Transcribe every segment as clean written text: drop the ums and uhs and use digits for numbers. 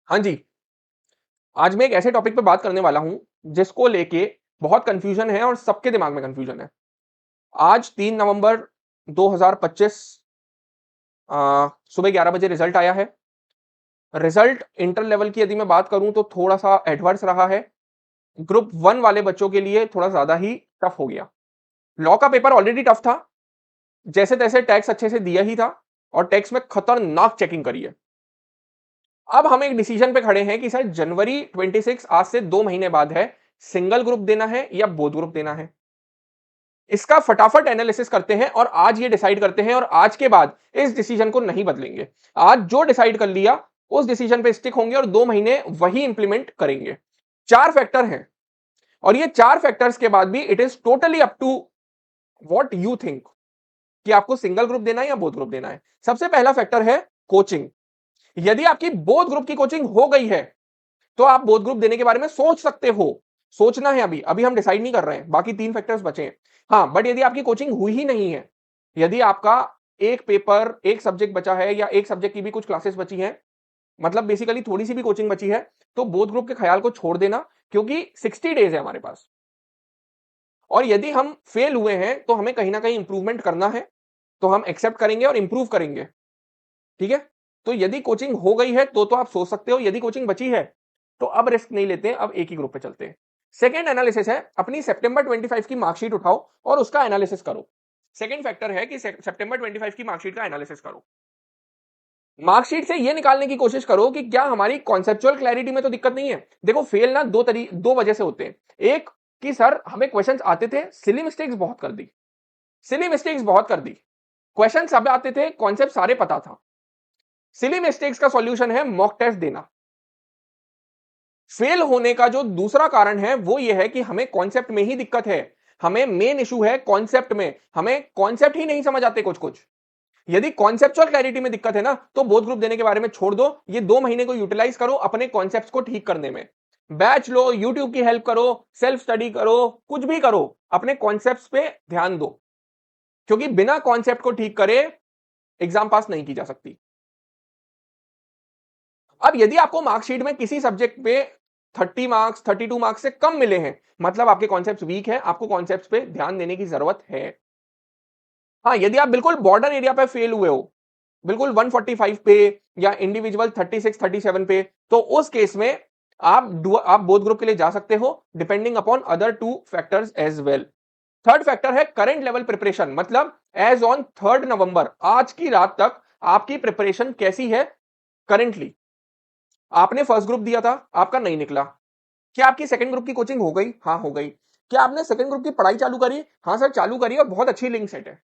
हाँ जी, आज मैं एक ऐसे टॉपिक पे बात करने वाला हूँ, जिसको लेके बहुत कन्फ्यूजन है और सबके दिमाग में कन्फ्यूजन है। आज 3 नवंबर 2025 सुबह 11 बजे रिजल्ट आया है। रिजल्ट इंटर लेवल की यदि मैं बात करूँ तो थोड़ा-सा एडवर्स रहा है। ग्रुप 1 वाले बच्चों के लिए थोड़ा ज़्यादा ही टफ हो गया। लॉ का पेपर ऑलरेडी टफ था, जैसे-तैसे टैक्स अच्छे से दिया ही था और टैक्स में खतरनाक चेकिंग करी है। अब हम एक डिसीजन पे खड़े हैं कि शायद जनवरी 26 आज से 2 महीने बाद है, सिंगल ग्रुप देना है या बोथ ग्रुप देना है। इसका फटाफट एनालिसिस करते हैं और आज ये डिसाइड करते हैं और आज के बाद इस डिसीजन को नहीं बदलेंगे। आज जो डिसाइड कर लिया उस डिसीजन पे स्टिक होंगे और 2 महीने वही इंप्लीमेंट करेंगे। 4 फैक्टर हैं और ये 4 फैक्टर्स के बाद भी it is totally up to what you think कि आपको सिंगल ग्रुप देना है या बोथ ग्रुप देना है। सबसे पहला फैक्टर है कोचिंग। यदि आपकी बोथ ग्रुप की कोचिंग हो गई है तो आप बोथ ग्रुप देने के बारे में सोच सकते हो। सोचना है अभी अभी हम डिसाइड नहीं कर रहे हैं, बाकी 3 फैक्टर्स बचे हैं। हाँ, बट यदि आपकी कोचिंग हुई ही नहीं है, यदि आपका एक पेपर एक सब्जेक्ट बचा है या एक सब्जेक्ट की भी कुछ क्लासेस बची हैं, मतलब बेसिकली थोड़ी सी भी कोचिंग बची है, तो बोथ ग्रुप के ख्याल को छोड़ देना, क्योंकि 60 डेज है हमारे पास। और यदि हम फेल हुए हैं तो हमें कहीं ना कहीं इंप्रूवमेंट करना है, तो हम एक्सेप्ट करेंगे और इंप्रूव करेंगे। ठीक है, तो यदि कोचिंग हो गई है तो आप सोच सकते हो, यदि कोचिंग बची है तो अब रिस्क नहीं लेते हैं, अब एक ही ग्रुप पे चलते हैं। सेकंड एनालिसिस है, अपनी सितंबर 25 की मार्कशीट उठाओ और उसका एनालिसिस करो। सेकंड फैक्टर है कि सितंबर 25 की मार्कशीट का एनालिसिस करो। मार्कशीट से ये निकालने की कोशिश करो कि क्या हमारी कॉन्सेप्चुअल क्लैरिटी में तो दिक्कत नहीं है। देखो, फेल ना दो वजह से होते हैं। एक कि सर हमें क्वेश्चंस आते थे, सिली मिस्टेक्स बहुत कर दी, सिली मिस्टेक्स बहुत कर दी। क्वेश्चन सब आते थे, कॉन्सेप्ट सारे पता था। सिली मिस्टेक्स का सॉल्यूशन है मॉक टेस्ट देना। फेल होने का जो दूसरा कारण है वो ये है कि हमें कॉन्सेप्ट में ही दिक्कत है। हमें मेन इशू है कॉन्सेप्ट में, हमें कॉन्सेप्ट ही नहीं समझ आते कुछ कुछ। यदि कॉन्सेप्चुअल क्लैरिटी में दिक्कत है ना, तो बोथ ग्रुप देने के बारे में छोड़ दो। ये 2 महीने को यूटिलाइज करो अपने कॉन्सेप्ट्स को ठीक करने में। बैच लो, यूट्यूब की हेल्प करो, सेल्फ स्टडी करो, कुछ भी करो, अपने कॉन्सेप्ट्स पे ध्यान दो, क्योंकि बिना कॉन्सेप्ट को ठीक करे एग्जाम पास नहीं की जा सकती। अब यदि आपको मार्कशीट में किसी सब्जेक्ट पे 30 मार्क्स 32 मार्क्स से कम मिले हैं, मतलब आपके कॉन्सेप्ट वीक है, आपको कॉन्सेप्ट पे ध्यान देने की जरूरत है। हाँ, यदि आप बिल्कुल बॉर्डर एरिया पे फेल हुए हो, बिल्कुल 145 पे या इंडिविजुअल 36 37 पे, तो उस केस में आप बोथ ग्रुप के लिए जा सकते हो, depending upon other 2 factors as well. Third factor है करंट लेवल प्रिपरेशन, मतलब एज ऑन 3 नवंबर, आज की रात तक आपकी प्रिपरेशन कैसी है करेंटली। आपने फर्स्ट ग्रुप दिया था, आपका नहीं निकला, क्या आपकी सेकंड ग्रुप की कोचिंग हो गई? हाँ, हो गई। क्या आपने सेकंड ग्रुप की पढ़ाई चालू करी? हाँ सर, चालू करी और बहुत अच्छी लिंक सेट है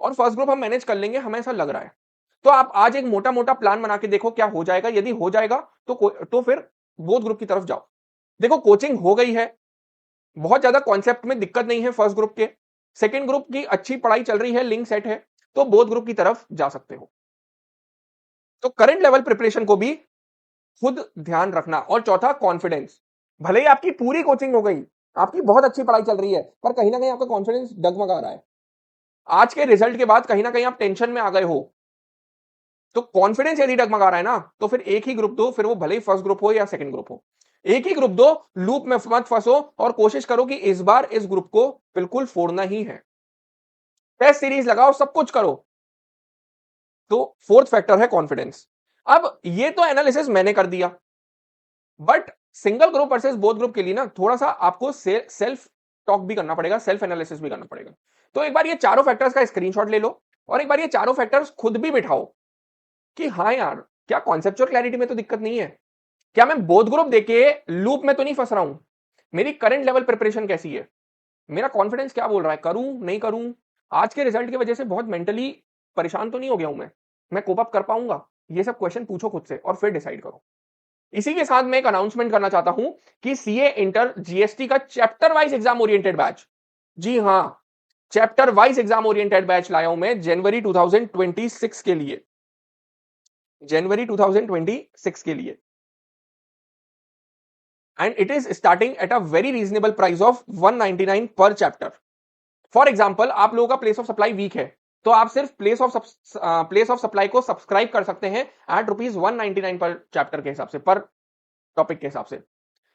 और फर्स्ट ग्रुप हम मैनेज कर लेंगे, हमें ऐसा लग रहा है। तो आप आज एक मोटा मोटा प्लान बना के देखो क्या हो जाएगा। यदि हो जाएगा तो फिर बोथ ग्रुप की तरफ जाओ। देखो, कोचिंग हो गई है, बहुत ज्यादा कॉन्सेप्ट में दिक्कत नहीं है फर्स्ट ग्रुप के, सेकंड ग्रुप की अच्छी पढ़ाई चल रही है, लिंक सेट है, तो बोथ ग्रुप की तरफ जा सकते हो। तो करंट लेवल प्रिपरेशन को भी खुद ध्यान रखना। और चौथा, कॉन्फिडेंस। भले ही आपकी पूरी कोचिंग हो गई, आपकी बहुत अच्छी पढ़ाई चल रही है, पर कहीं ना कहीं आपका कॉन्फिडेंस डगमगा रहा है, आज के रिजल्ट के बाद कहीं ना कहीं आप टेंशन में आ गए हो, तो कॉन्फिडेंस यदि डगमगा रहा है ना, तो फिर एक ही ग्रुप दो, फिर वो भले ही फर्स्ट ग्रुप हो या सेकंड ग्रुप हो, एक ही ग्रुप दो। लूप में मत फंसो और कोशिश करो कि इस बार इस ग्रुप को बिल्कुल फोड़ना ही है। टेस्ट सीरीज लगाओ, सब कुछ करो। तो फोर्थ फैक्टर है कॉन्फिडेंस। अब ये तो एनालिसिस मैंने कर दिया, but single group versus both group के लिए ना थोड़ा सा आपको सेल्फ टॉक भी करना पड़ेगा, सेल्फ एनालिसिस भी करना पड़ेगा। तो एक बार ये चारों फैक्टर्स का स्क्रीनशॉट ले लो और एक बार ये चारों फैक्टर्स खुद भी बिठाओ कि हाँ यार, क्या कॉन्सेप्चुअल क्लैरिटी में तो दिक्कत नहीं है, क्या मैं बोथ ग्रुप देके लूप में तो नहीं फंस रहा हूं, मेरी करंट लेवल प्रिपरेशन कैसी है, मेरा कॉन्फिडेंस क्या बोल रहा है, करूं नहीं करूं, आज के रिजल्ट की वजह से बहुत मेंटली परेशान तो नहीं हो गया हूं मैं कोप अप कर पाऊंगा। ये सब क्वेश्चन पूछो खुद से और फिर डिसाइड करो। इसी के साथ मैं एक अनाउंसमेंट करना चाहता हूं कि सीए इंटर जीएसटी का chapter wise exam oriented batch, जी हां, chapter wise exam oriented batch लाया हूं मैं जनवरी 2026 के लिए, जनवरी 2026 के लिए। And it is starting at a very reasonable price of 199 पर चैप्टर। फॉर एग्जाम्पल, आप लोगों का प्लेस ऑफ सप्लाई वीक है, तो आप सिर्फ प्लेस ऑफ सप्लाई को सब्सक्राइब कर सकते हैं एट ₹199 पर चैप्टर के हिसाब से, पर टॉपिक के हिसाब से।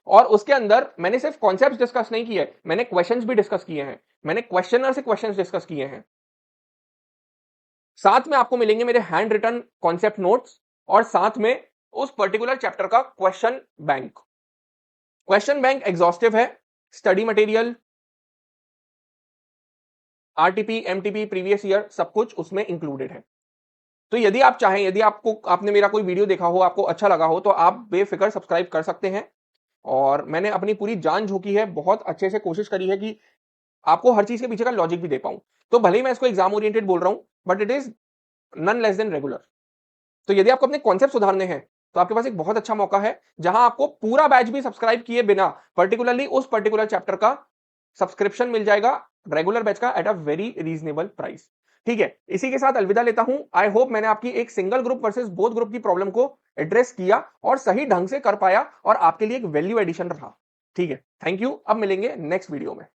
और उसके अंदर मैंने सिर्फ कॉन्सेप्ट डिस्कस नहीं किए, मैंने क्वेश्चंस भी डिस्कस किए हैं, मैंने क्वेश्चनर से क्वेश्चंस डिस्कस किए हैं। साथ में आपको मिलेंगे मेरे हैंड रिटन कॉन्सेप्ट नोट्स और साथ में उस पर्टिकुलर चैप्टर का question bank. Question bank exhaustive है, study material, RTP, MTP, previous year, सब कुछ उसमें इंक्लूडेड है। तो यदि आप चाहें, यदि आपने मेरा कोई वीडियो देखा हो, आपको अच्छा लगा हो, तो आप बेफिक्र सब्सक्राइब कर सकते हैं। और मैंने अपनी पूरी जान झोंकी है, बहुत अच्छे से कोशिश करी है कि आपको हर चीज के पीछे का लॉजिक भी दे पाऊं। तो भले ही मैं इसको एग्जाम ओरिएंटेड बोल रहा हूं, but it is none less than regular. तो यदि आपको अपने कॉन्सेप्ट सुधारने हैं, तो आपके पास एक बहुत अच्छा मौका है, जहां आपको पूरा बैच भी सब्सक्राइब किए बिना पर्टिकुलरली उस पर्टिकुलर चैप्टर का सब्सक्रिप्शन मिल जाएगा, रेगुलर बैच का, at a very reasonable price. ठीक है, इसी के साथ अलविदा लेता हूं। आई होप मैंने आपकी एक single group versus both group की प्रॉब्लम को एड्रेस किया और सही ढंग से कर पाया और आपके लिए एक वैल्यू एडिशन रहा। ठीक है, थैंक यू। अब मिलेंगे नेक्स्ट वीडियो में।